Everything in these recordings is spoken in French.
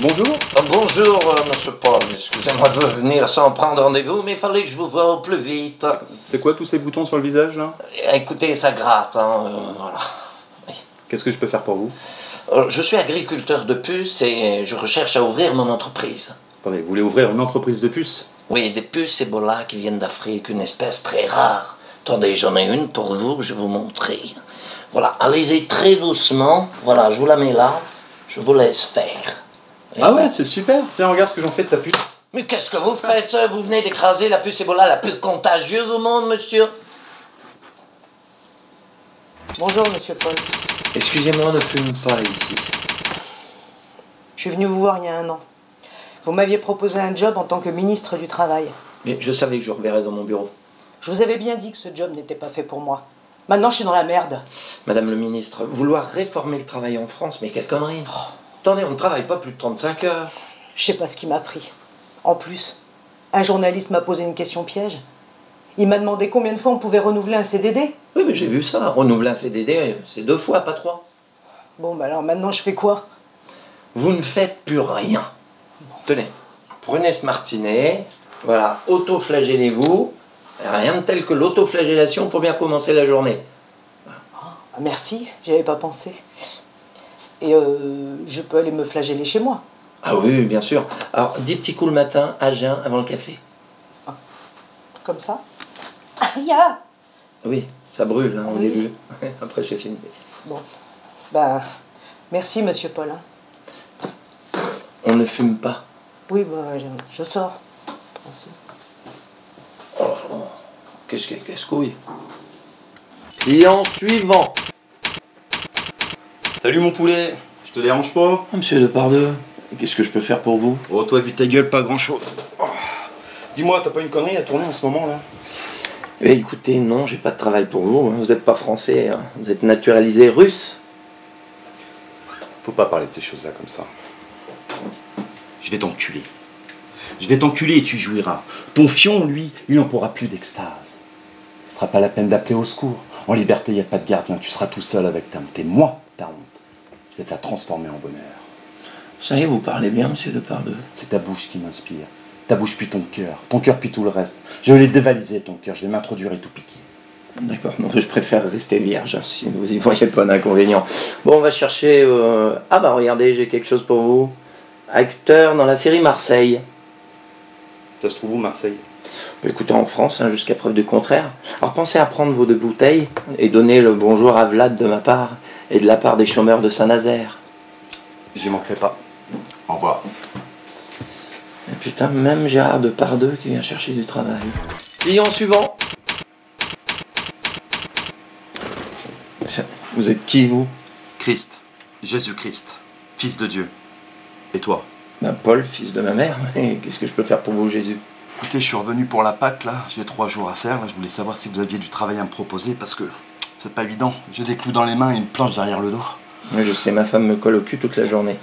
Bonjour. Bonjour, monsieur Paul. Excusez-moi de venir sans prendre rendez-vous, mais il fallait que je vous voie au plus vite. C'est quoi tous ces boutons sur le visage, là? Écoutez, ça gratte, hein, voilà. Oui. Qu'est-ce que je peux faire pour vous? Je suis agriculteur de puces et je recherche à ouvrir mon entreprise. Attendez, vous voulez ouvrir une entreprise de puces? Oui, des puces Ebola qui viennent d'Afrique, une espèce très rare. Attendez, j'en ai une pour vous, je vais vous montrer. Voilà, allez-y très doucement. Voilà, je vous la mets là. Je vous laisse faire. Ah ouais, c'est super. Tiens, regarde ce que j'en fais de ta puce. Mais qu'est-ce que vous faites? Vous venez d'écraser la puce Ebola la plus contagieuse au monde, monsieur. Bonjour, monsieur Paul. Excusez-moi, ne fume pas ici. Je suis venu vous voir il y a 1 an. Vous m'aviez proposé un job en tant que ministre du Travail. Mais je savais que je reverrais dans mon bureau. Je vous avais bien dit que ce job n'était pas fait pour moi. Maintenant, je suis dans la merde. Madame le ministre, vouloir réformer le travail en France, mais quelle connerie. Attendez, on ne travaille pas plus de 35 heures. Je sais pas ce qui m'a pris. En plus, un journaliste m'a posé une question piège. Il m'a demandé combien de fois on pouvait renouveler un CDD. Oui, mais j'ai vu ça. Renouveler un CDD, c'est 2 fois, pas 3. Bon, bah alors maintenant, je fais quoi? Vous ne faites plus rien. Tenez, prenez ce martinet, voilà, auto-flagellez-vous. Rien de tel que l'autoflagellation pour bien commencer la journée. Ah, merci, j'y avais pas pensé. Et je peux aller me flageller chez moi. Ah oui, bien sûr. Alors, 10 petits coups le matin, à jeun, avant le café. Comme ça? Aïe! Ah. Oui, ça brûle hein, au Oui. début. Après, c'est fini. Bon, ben, merci, monsieur Paul. Hein. On ne fume pas. Oui, bah, je sors. Merci. Oh, qu'est-ce qu'il y a, casse-couille. Client suivant. Salut mon poulet. Je te dérange pas? Oh, monsieur Depardieu, qu'est-ce que je peux faire pour vous? Oh, toi, vu ta gueule, pas grand-chose. Oh. Dis-moi, t'as pas une connerie à tourner en ce moment, là? Eh, écoutez, non, j'ai pas de travail pour vous. Vous n'êtes pas français, hein. Vous êtes naturalisé russe. Faut pas parler de ces choses-là comme ça. Je vais t'enculer. Je vais t'enculer et tu jouiras. Ton fion, lui, il n'en pourra plus d'extase. Ce sera pas la peine d'appeler au secours. En liberté, il n'y a pas de gardien. Tu seras tout seul avec ta honte. Et moi, ta honte, je vais te la transformer en bonheur. Ça y est, vous parlez bien, monsieur Depardieu. C'est ta bouche qui m'inspire. Ta bouche puis ton cœur puis tout le reste. Je vais les dévaliser, ton cœur. Je vais m'introduire et tout piquer. D'accord, non, je préfère rester vierge, hein, si vous y voyez pas d'inconvénient. Bon, on va chercher... Ah bah regardez, j'ai quelque chose pour vous. Acteur dans la série Marseille. Ça se trouve où, Marseille? Écoutez, en France, hein, jusqu'à preuve du contraire. Alors pensez à prendre vos 2 bouteilles et donner le bonjour à Vlad de ma part et de la part des chômeurs de Saint-Nazaire. J'y manquerai pas. Au revoir. Et putain, même Gérard Depardieu qui vient chercher du travail. Client suivant. Vous êtes qui, vous? Christ, Jésus-Christ, Fils de Dieu. Et toi? Ben, Paul, fils de ma mère. Et qu'est-ce que je peux faire pour vous, Jésus? Écoutez, je suis revenu pour la Pâque, là. J'ai 3 jours à faire. Là. Je voulais savoir si vous aviez du travail à me proposer, parce que c'est pas évident. J'ai des clous dans les mains et une planche derrière le dos. Oui, je sais, ma femme me colle au cul toute la journée.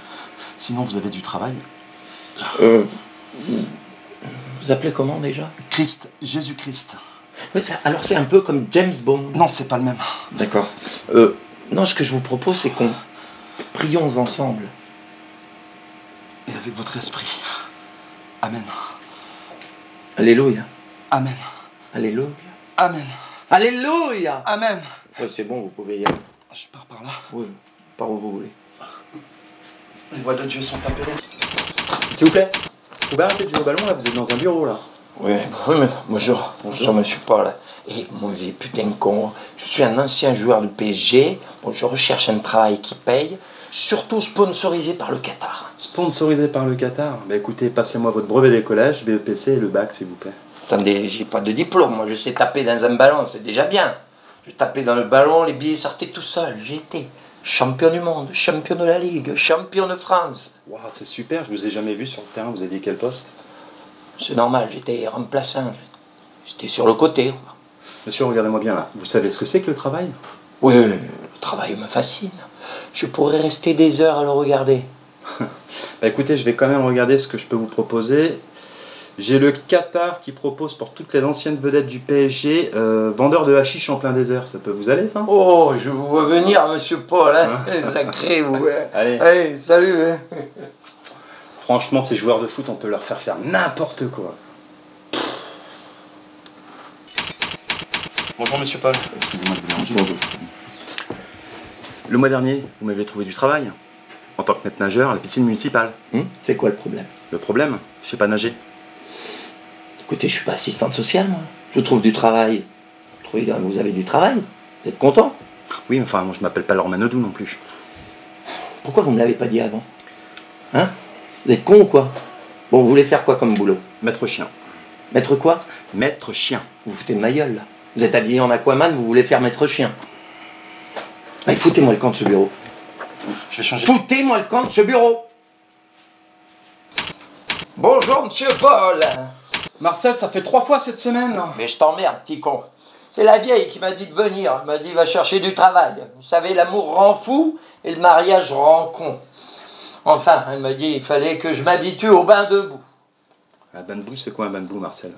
Sinon, vous avez du travail? Vous appelez comment, déjà? Christ, Jésus-Christ. Oui, alors c'est un peu comme James Bond. Non, c'est pas le même. D'accord. Non, ce que je vous propose, c'est qu'on prions ensemble. Et avec votre esprit. Amen. Alléluia. Amen. Alléluia. Amen. Alléluia. Amen. Ouais, c'est bon, vous pouvez y aller. Je pars par là. Oui, par où vous voulez. Les voix de Dieu sont appelées. S'il vous plaît, vous pouvez arrêter de jouer au ballon, là? Vous êtes dans un bureau, là. Oui, mais bonjour. Bonjour, monsieur Paul. Et mon vieux putain de con, je suis un ancien joueur du PSG. Bon, je recherche un travail qui paye, surtout sponsorisé par le Qatar. Sponsorisé par le Qatar. Bah écoutez, passez-moi votre brevet d'écolage, BEPC et le bac, s'il vous plaît. Attendez, j'ai pas de diplôme. Moi, je sais taper dans un ballon, c'est déjà bien. Je tapais dans le ballon, les billets sortaient tout seuls. J'ai été champion du monde, champion de la Ligue, champion de France. Waouh, c'est super, je vous ai jamais vu sur le terrain, vous aviez quel poste? C'est normal, j'étais remplaçant. J'étais sur le côté. Monsieur, regardez-moi bien là. Vous savez ce que c'est que le travail? Oui, le travail me fascine. Je pourrais rester des heures à le regarder. Bah écoutez, je vais quand même regarder ce que je peux vous proposer. J'ai le Qatar qui propose pour toutes les anciennes vedettes du PSG, vendeur de hashish en plein désert. Ça peut vous aller, ça? Oh, je vous vois venir, monsieur Paul. Hein. Sacré, vous. Hein. Allez. Allez, salut. Hein. Franchement, ces joueurs de foot, on peut leur faire n'importe quoi. Bonjour Monsieur Paul. Excusez-moi de vous déranger. Bonjour. Le mois dernier, vous m'avez trouvé du travail en tant que maître nageur à la piscine municipale. C'est quoi le problème? Le problème, je sais pas nager. Écoutez, je suis pas assistante sociale, moi. Je trouve du travail. Vous avez du travail? Vous êtes content? Oui, mais enfin, moi, je m'appelle pas Laure Manodou non plus. Pourquoi vous me l'avez pas dit avant? Hein? Vous êtes con ou quoi? Bon, vous voulez faire quoi comme boulot? Maître chien. Maître quoi? Maître chien. Vous vous foutez de ma gueule, là. Vous êtes habillé en Aquaman, vous voulez faire maître chien. Allez, foutez-moi le camp de ce bureau. Je vais changer. Foutez-moi le camp de ce bureau! Bonjour, monsieur Paul. Marcel, ça fait 3 fois cette semaine, là. Mais je t'emmerde, petit con. C'est la vieille qui m'a dit de venir. Elle m'a dit, va chercher du travail. Vous savez, l'amour rend fou et le mariage rend con. Enfin, elle m'a dit, il fallait que je m'habitue au bain debout. Un bain debout, c'est quoi un bain debout, Marcel?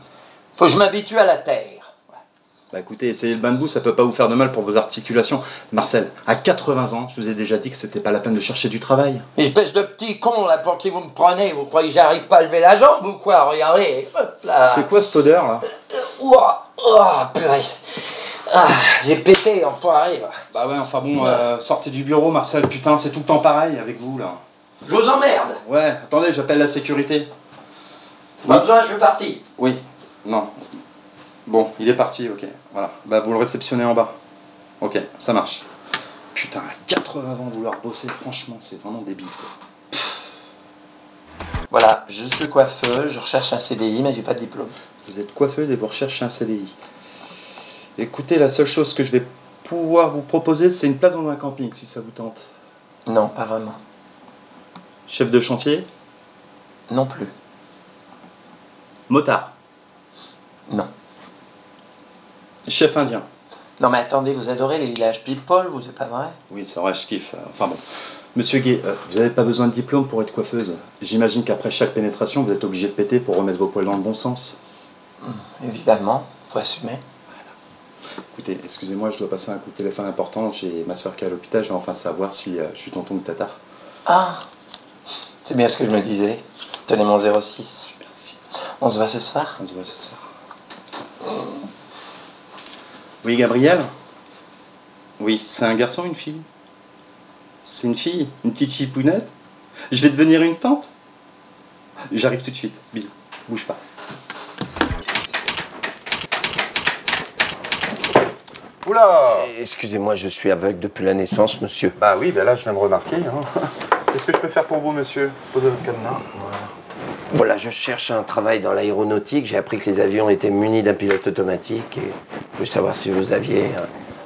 Faut que je m'habitue à la terre. Bah écoutez, essayer le bain debout, ça peut pas vous faire de mal pour vos articulations. Marcel, à 80 ans, je vous ai déjà dit que c'était pas la peine de chercher du travail. Espèce de petit con, là, pour qui vous me prenez. Vous croyez que j'arrive pas à lever la jambe ou quoi? Regardez, hop là. C'est quoi cette odeur, là? Ouah, purée. Ah, j'ai pété, enfoiré, là. Bah ouais, enfin bon, sortez du bureau, Marcel, putain, c'est tout le temps pareil avec vous, là. Je vous emmerde. Ouais, attendez, j'appelle la sécurité. Pas besoin, je suis parti. Oui, non. Bon, il est parti, ok. Voilà, bah vous le réceptionnez en bas. Ok, ça marche. Putain, à 80 ans, vouloir bosser, franchement, c'est vraiment débile, quoi. Voilà, je suis coiffeuse, je recherche un CDI, mais j'ai pas de diplôme. Vous êtes coiffeuse et vous recherchez un CDI. Écoutez, la seule chose que je vais pouvoir vous proposer, c'est une place dans un camping, si ça vous tente. Non, pas vraiment. Chef de chantier? Non plus. Motard? Non. Chef indien? Non mais attendez, vous adorez les villages people, vous, c'est pas vrai? Oui, c'est vrai, je kiffe. Enfin bon. Monsieur Gay, vous n'avez pas besoin de diplôme pour être coiffeuse. J'imagine qu'après chaque pénétration, vous êtes obligé de péter pour remettre vos poils dans le bon sens. Évidemment, faut assumer. Écoutez, excusez-moi, je dois passer un coup de téléphone important. J'ai ma soeur qui est à l'hôpital, je vais enfin savoir si je suis tonton ou tata. Ah, c'est bien ce que je me disais. Tenez mon 06. Merci. On se voit ce soir? On se voit ce soir. Oui, Gabriel? Oui, c'est un garçon ou une fille? C'est une fille? Une petite chipounette? Je vais devenir une tante? J'arrive tout de suite. Bisous. Bouge pas. Oula! Excusez-moi, je suis aveugle depuis la naissance, monsieur. Bah oui, bah là je viens de remarquer. Hein. Qu'est-ce que je peux faire pour vous, monsieur? Posez votre cadenas. Voilà, je cherche un travail dans l'aéronautique. J'ai appris que les avions étaient munis d'un pilote automatique et je voulais savoir si vous aviez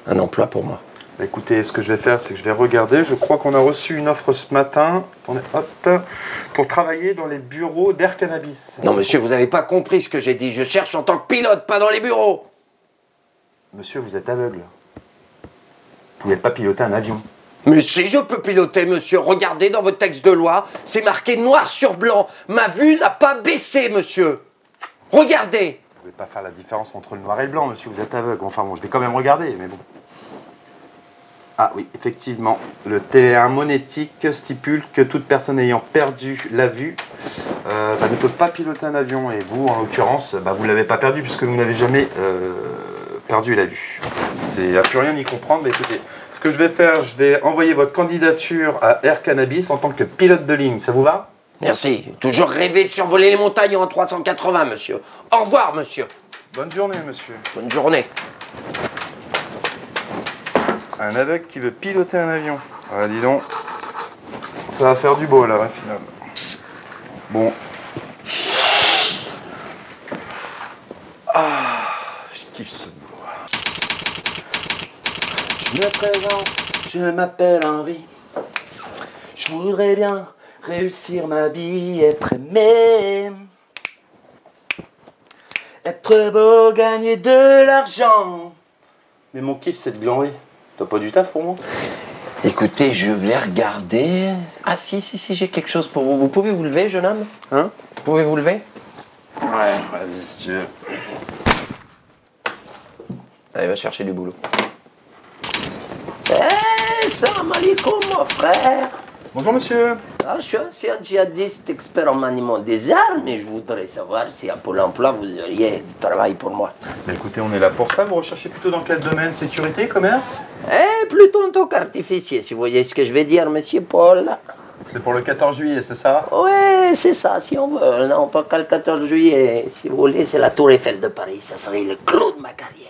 un emploi pour moi. Bah écoutez, ce que je vais faire, c'est que je vais regarder. Je crois qu'on a reçu une offre ce matin. Attendez, hop. Pour travailler dans les bureaux d'Air Cannabis. Non, monsieur, vous n'avez pas compris ce que j'ai dit. Je cherche en tant que pilote, pas dans les bureaux. Monsieur, vous êtes aveugle. Vous pouvez pas piloter un avion. Mais si je peux piloter, monsieur, regardez dans votre texte de loi, c'est marqué noir sur blanc. Ma vue n'a pas baissé, monsieur. Regardez. Vous pouvez pas faire la différence entre le noir et le blanc, monsieur, vous êtes aveugle. Enfin bon, je vais quand même regarder, mais bon. Ah oui, effectivement, le Télé1 monétique stipule que toute personne ayant perdu la vue ne peut pas piloter un avion. Et vous, en l'occurrence, vous ne l'avez pas perdu puisque vous n'avez jamais perdu la vue. C'est à plus rien y comprendre, mais écoutez, ce que je vais faire, je vais envoyer votre candidature à Air Cannabis en tant que pilote de ligne. Ça vous va? Merci. Toujours rêvé de survoler les montagnes en 380, monsieur. Au revoir, monsieur. Bonne journée, monsieur. Bonne journée. Un aveugle qui veut piloter un avion. Ah, dis donc, ça va faire du beau là, finalement. Bon. Ah, je kiffe ce boulot. Je me présente, je m'appelle Henri. Je voudrais bien réussir ma vie, être aimé. Être beau, gagner de l'argent. Mais mon kiff, c'est de glander. T'as pas du taf pour moi? Écoutez, je vais regarder. Ah si, j'ai quelque chose pour vous. Vous pouvez vous lever, jeune homme? Hein? Vous pouvez vous lever? Ouais, vas-y si tu veux. Allez, va chercher du boulot. Salam alaikum, mon frère. Bonjour monsieur. Ah, je suis ancien djihadiste expert en maniement des armes et je voudrais savoir si à Pôle emploi vous auriez du travail pour moi. Bah, écoutez, on est là pour ça. Vous recherchez plutôt dans quel domaine? Sécurité, commerce? Plutôt en tant qu'artificier, si vous voyez ce que je vais dire, monsieur Paul. C'est pour le 14 juillet, c'est ça? Ouais, c'est ça, si on veut. Non, pas qu'à le 14 juillet. Si vous voulez, c'est la Tour Eiffel de Paris. Ça serait le clou de ma carrière.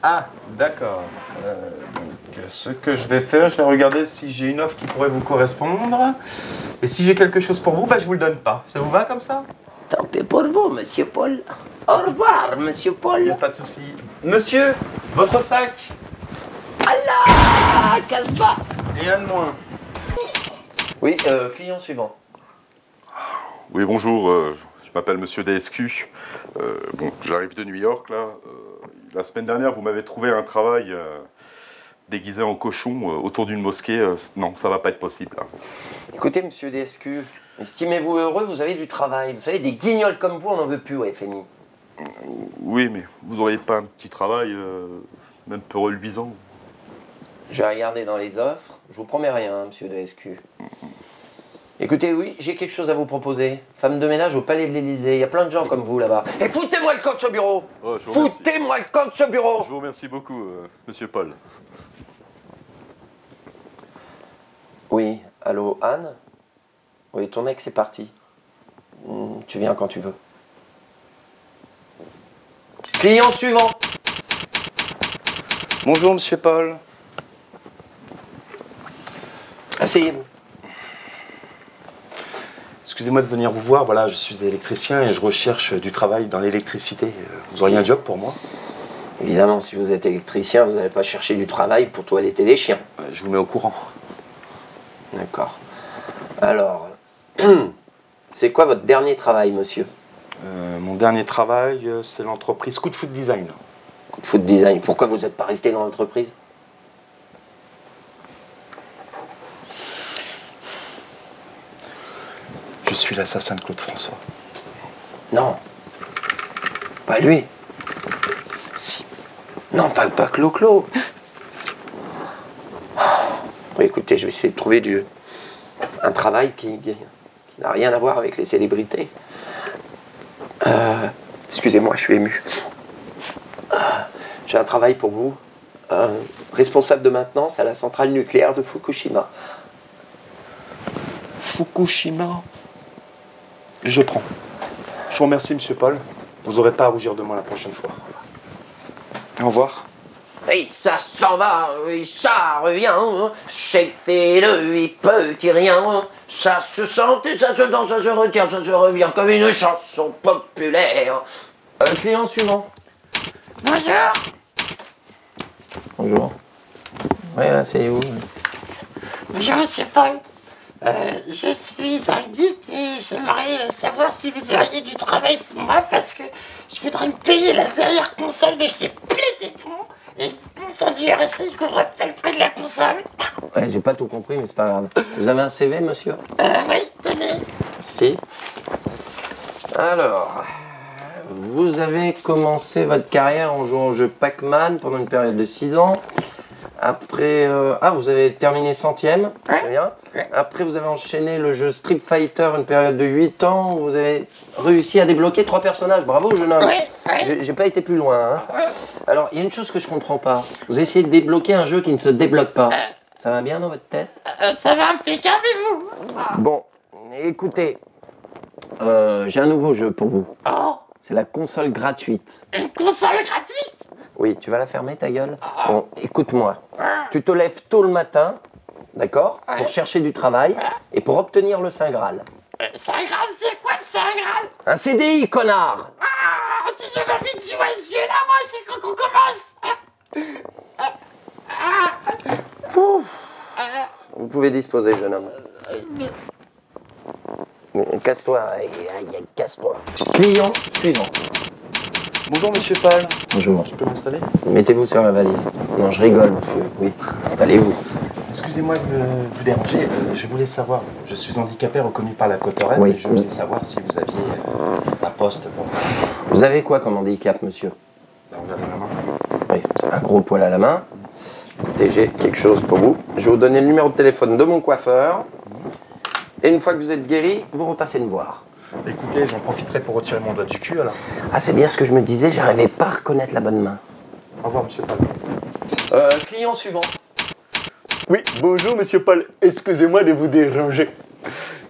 Ah, d'accord. Donc, ce que je vais faire, je vais regarder si j'ai une offre qui pourrait vous correspondre. Et si j'ai quelque chose pour vous, bah, je vous le donne pas. Ça vous va comme ça? Tant pis pour vous, monsieur Paul. Au revoir, monsieur Il n'y a Paul. pas de souci. Monsieur, votre sac. Allah, casse-pas. Et un de moins. Oui, client suivant. Oui, bonjour, je m'appelle Monsieur DSQ. Bon, j'arrive de New York, là. La semaine dernière, vous m'avez trouvé un travail déguisé en cochon autour d'une mosquée. Non, ça va pas être possible, là. Écoutez, monsieur DSQ, estimez-vous heureux, vous avez du travail. Vous savez, des guignols comme vous, on n'en veut plus au FMI. Oui, mais vous auriez pas un petit travail, même peu reluisant? Je vais regarder dans les offres. Je vous promets rien, hein, monsieur DSQ. Écoutez, oui, j'ai quelque chose à vous proposer. Femme de ménage au Palais de l'Élysée. Il y a plein de gens comme vous là-bas. Et foutez-moi le camp de ce bureau. Oh, je vous remercie. Foutez-moi le camp de ce bureau. Je vous remercie beaucoup, Monsieur Paul. Oui, allô, Anne? Oui, ton mec, c'est parti. Tu viens quand tu veux. Client suivant. Bonjour, monsieur Paul. Asseyez-vous. Excusez-moi de venir vous voir. Voilà, je suis électricien et je recherche du travail dans l'électricité. Vous auriez un job pour moi? Évidemment, si vous êtes électricien, vous n'allez pas chercher du travail pour toiletter des chiens. Je vous mets au courant. D'accord. Alors, c'est quoi votre dernier travail, monsieur? Mon dernier travail, c'est l'entreprise Coup de Foot Design. Coup de foot design. Pourquoi vous n'êtes pas resté dans l'entreprise? Je suis l'assassin de Claude François. Non. Pas lui. Si. Non, pas Clo-Clo. Bon, écoutez, je vais essayer de trouver un travail qui n'a rien à voir avec les célébrités. Excusez-moi, je suis ému. J'ai un travail pour vous. Responsable de maintenance à la centrale nucléaire de Fukushima. Fukushima. Je prends. Je vous remercie, monsieur Paul. Vous n'aurez pas à rougir de moi la prochaine fois. Au revoir. Et ça s'en va, et ça revient. J'ai fait le petit rien. Ça se sent, et ça se danse, ça se retient, ça se revient comme une chanson populaire. Client suivant. Bonjour. Bonjour. Ouais, asseyez-vous. Bonjour, monsieur Paul. Je suis un geek et j'aimerais savoir si vous auriez du travail pour moi parce que je voudrais me payer la dernière console de chez Plététon et entendu RSI qu'on rappelle près de la console. Ouais, j'ai pas tout compris, mais c'est pas grave. Vous avez un CV, monsieur? Oui, tenez. Si. Alors, vous avez commencé votre carrière en jouant au jeu Pac-Man pendant une période de 6 ans. Après, vous avez terminé 100e, très bien. Après, vous avez enchaîné le jeu Street Fighter une période de 8 ans. Vous avez réussi à débloquer 3 personnages. Bravo, jeune homme. J'ai pas été plus loin. Hein. Alors, il y a une chose que je comprends pas. Vous essayez de débloquer un jeu qui ne se débloque pas. Ça va bien dans votre tête? Ça va impeccable et vous? Bon, écoutez, j'ai un nouveau jeu pour vous. Oh, C'est la console gratuite. une console gratuite? Oui, tu vas la fermer ta gueule? Bon, écoute-moi. Tu te lèves tôt le matin, d'accord? Pour chercher du travail et pour obtenir le Saint Graal. Saint Graal, c'est quoi le Saint Graal? Un CDI, connard! Ah, si j'avais envie de jouer à ce jeu-là, moi, c'est quand qu'on commence. Vous pouvez disposer, jeune homme. Casse-toi, casse-toi. Client suivant. Bonjour, monsieur Paul. Bonjour. Je peux m'installer? Mettez-vous sur la valise. Non, je rigole, monsieur. Oui, installez-vous. Excusez-moi de vous déranger. Je voulais savoir, je suis handicapé reconnu par la Cotorep. Oui. Et je voulais savoir si vous aviez un poste. Bon, Vous avez quoi comme handicap, monsieur? on avait la main. Oui, un gros poil à la main. Écoutez, j'ai quelque chose pour vous. Je vais vous donner le numéro de téléphone de mon coiffeur. Et une fois que vous êtes guéri, vous repassez me voir. Écoutez, j'en profiterai pour retirer mon doigt du cul alors. Ah, c'est bien ce que je me disais, j'arrivais pas à reconnaître la bonne main. Au revoir, monsieur Paul. Client suivant. Oui, bonjour monsieur Paul, excusez-moi de vous déranger.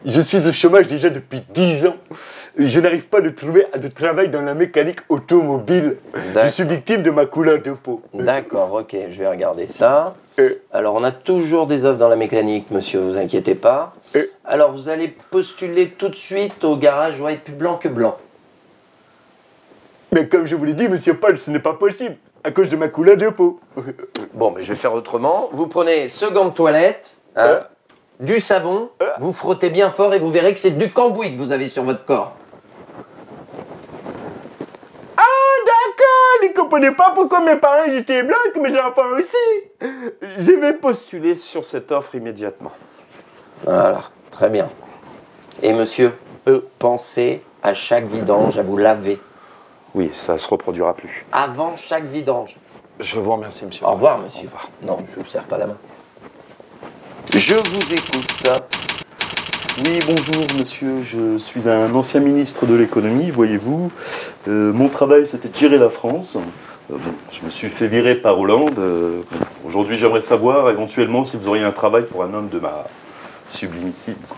Je suis au chômage déjà depuis 10 ans. Je n'arrive pas à trouver de travail dans la mécanique automobile. Je suis victime de ma couleur de peau. D'accord, ok, je vais regarder ça. Alors, on a toujours des offres dans la mécanique, monsieur, vous inquiétez pas. Alors, vous allez postuler tout de suite au garage White plus blanc que blanc. Mais comme je vous l'ai dit, monsieur Paul, ce n'est pas possible, à cause de ma couleur de peau. Bon, mais je vais faire autrement. Vous prenez ce gant de toilette, hein, du savon, vous frottez bien fort et vous verrez que c'est du cambouis que vous avez sur votre corps. Ah, d'accord, ils ne comprenaient pas pourquoi mes parents étaient blancs et que mes enfants aussi. Je vais postuler sur cette offre immédiatement. Voilà, très bien. Et monsieur, pensez à chaque vidange à vous laver. Oui, ça se reproduira plus. Avant chaque vidange. Je vous remercie, monsieur. Au revoir, monsieur. Au revoir. Non, je vous serre pas la main. Je vous écoute. Oui, bonjour monsieur, je suis un ancien ministre de l'économie, voyez-vous. Mon travail c'était de gérer la France. Bon, je me suis fait virer par Hollande. Aujourd'hui j'aimerais savoir éventuellement si vous auriez un travail pour un homme de ma sublimissime. Quoi.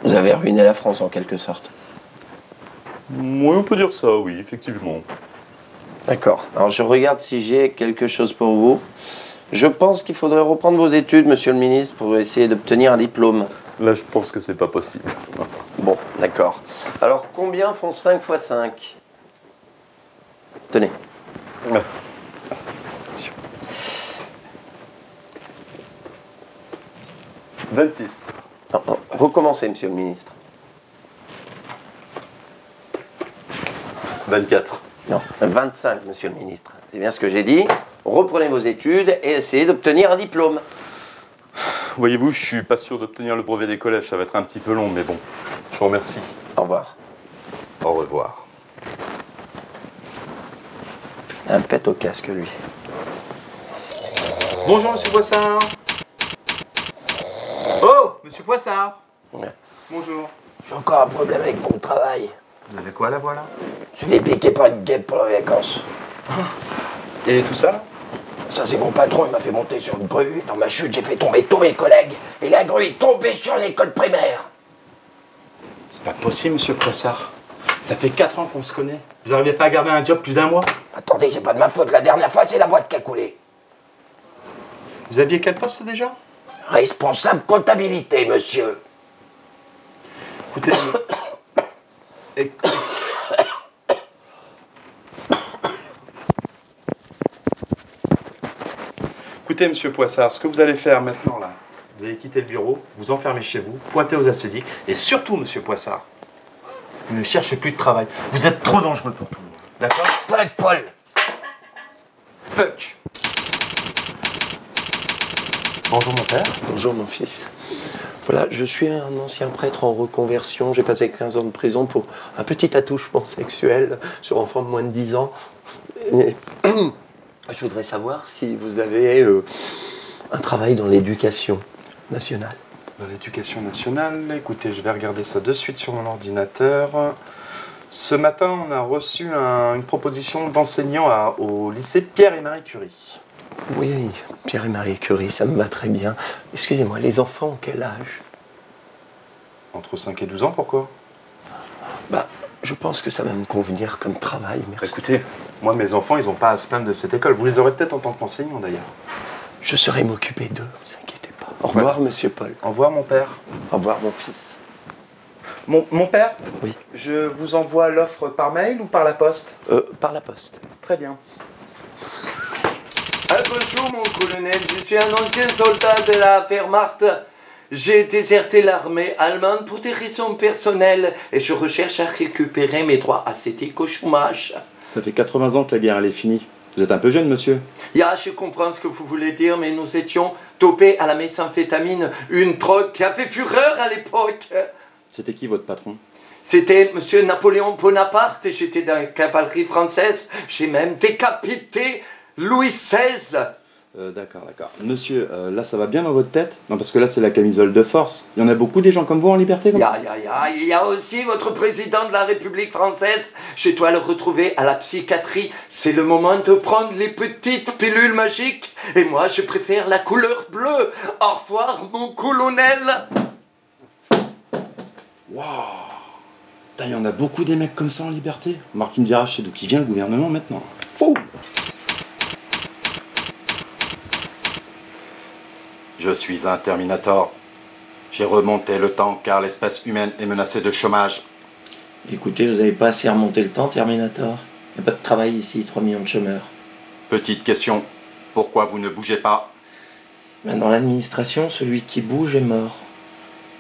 Vous avez ruiné la France en quelque sorte. Oui, on peut dire ça, oui, effectivement. D'accord. Alors je regarde si j'ai quelque chose pour vous. Je pense qu'il faudrait reprendre vos études, monsieur le ministre, pour essayer d'obtenir un diplôme. Là, je pense que c'est pas possible. Bon, d'accord. Alors combien font 5 x 5 ? Tenez. Ouais. 26. Non, non, recommencez, monsieur le ministre. 24. Non, 25, monsieur le ministre. C'est bien ce que j'ai dit. Reprenez vos études et essayez d'obtenir un diplôme. Voyez-vous, je suis pas sûr d'obtenir le brevet des collèges, ça va être un petit peu long, mais bon. Je vous remercie. Au revoir. Au revoir. Un pet au casque, lui. Bonjour, monsieur Poissard. Oh, monsieur Poissard. Ouais. Bonjour. J'ai encore un problème avec mon travail. Vous avez quoi, là, voilà? Je suis fait piquer par une guêpe pour les vacances. Et tout ça, là? Ça, c'est mon patron, il m'a fait monter sur une grue. Et dans ma chute, j'ai fait tomber tous mes collègues. Et la grue est tombée sur l'école primaire. C'est pas possible, monsieur Poissard. Ça fait 4 ans qu'on se connaît. Vous n'arrivez pas à garder un job plus d'1 mois? Attendez, c'est pas de ma faute. La dernière fois, c'est la boîte qui a coulé. Vous aviez quel poste déjà? Responsable comptabilité, monsieur. Écoutez, écoutez, monsieur Poissard, ce que vous allez faire maintenant, là, vous allez quitter le bureau, vous enfermer chez vous, pointer aux acédiques, et surtout, monsieur Poissard, vous ne cherchez plus de travail. Vous êtes trop dangereux pour tout le monde. D'accord? Fuck, Paul. Fuck. Bonjour, mon père. Bonjour, mon fils. Voilà, je suis un ancien prêtre en reconversion. J'ai passé 15 ans de prison pour un petit attouchement sexuel sur enfant de moins de 10 ans. Et je voudrais savoir si vous avez un travail dans l'éducation nationale. Dans l'éducation nationale, écoutez, je vais regarder ça de suite sur mon ordinateur. Ce matin, on a reçu une proposition d'enseignant au lycée Pierre et Marie Curie. Oui, Pierre et Marie Curie, ça me va très bien. Excusez-moi, les enfants ont quel âge? Entre 5 et 12 ans, pourquoi? Bah, je pense que ça va me convenir comme travail, merci. Écoutez, moi, mes enfants, ils n'ont pas à se plaindre de cette école. Vous les aurez peut-être en tant qu'enseignant, d'ailleurs. Je saurai m'occuper d'eux, ne vous inquiétez pas. Au revoir, monsieur Paul. Au revoir, mon père. Au revoir, mon fils. Mon père? Oui. Je vous envoie l'offre par mail ou par la poste? Par la poste. Très bien. Bonjour mon colonel, je suis un ancien soldat de la Wehrmacht. J'ai déserté l'armée allemande pour des raisons personnelles et je recherche à récupérer mes droits ascétiques au chômage. Ça fait 80 ans que la guerre elle est finie. Vous êtes un peu jeune, monsieur. Ya, je comprends ce que vous voulez dire, mais nous étions dopés à la méthamphétamine, une drogue qui a fait fureur à l'époque. C'était qui votre patron? C'était monsieur Napoléon Bonaparte et j'étais dans la cavalerie française. J'ai même décapité Louis XVI. D'accord. Monsieur, là ça va bien dans votre tête? Non, parce que là c'est la camisole de force. Il y en a beaucoup des gens comme vous en liberté comme ça? Il y a aussi votre président de la République française. Je dois le retrouver à la psychiatrie. C'est le moment de prendre les petites pilules magiques. Et moi, je préfère la couleur bleue. Au revoir, mon colonel. Waouh! Il y en a beaucoup des mecs comme ça en liberté. Marc, tu me diras, je sais d'où qui vient le gouvernement maintenant. Oh! Je suis un Terminator. J'ai remonté le temps car l'espèce humaine est menacée de chômage. Écoutez, vous n'avez pas assez remonté le temps, Terminator. Il n'y a pas de travail ici, 3 millions de chômeurs. Petite question, pourquoi vous ne bougez pas? Ben, dans l'administration, celui qui bouge est mort.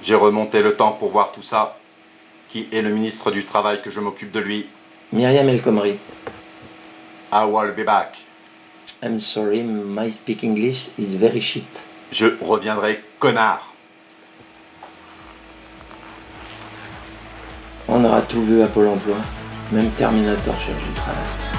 J'ai remonté le temps pour voir tout ça. Qui est le ministre du Travail que je m'occupe de lui? Myriam El Khomri. I will be back. I'm sorry, my speak English is very shit. Je reviendrai, connard. On aura tout vu à Pôle emploi. Même Terminator cherche du travail.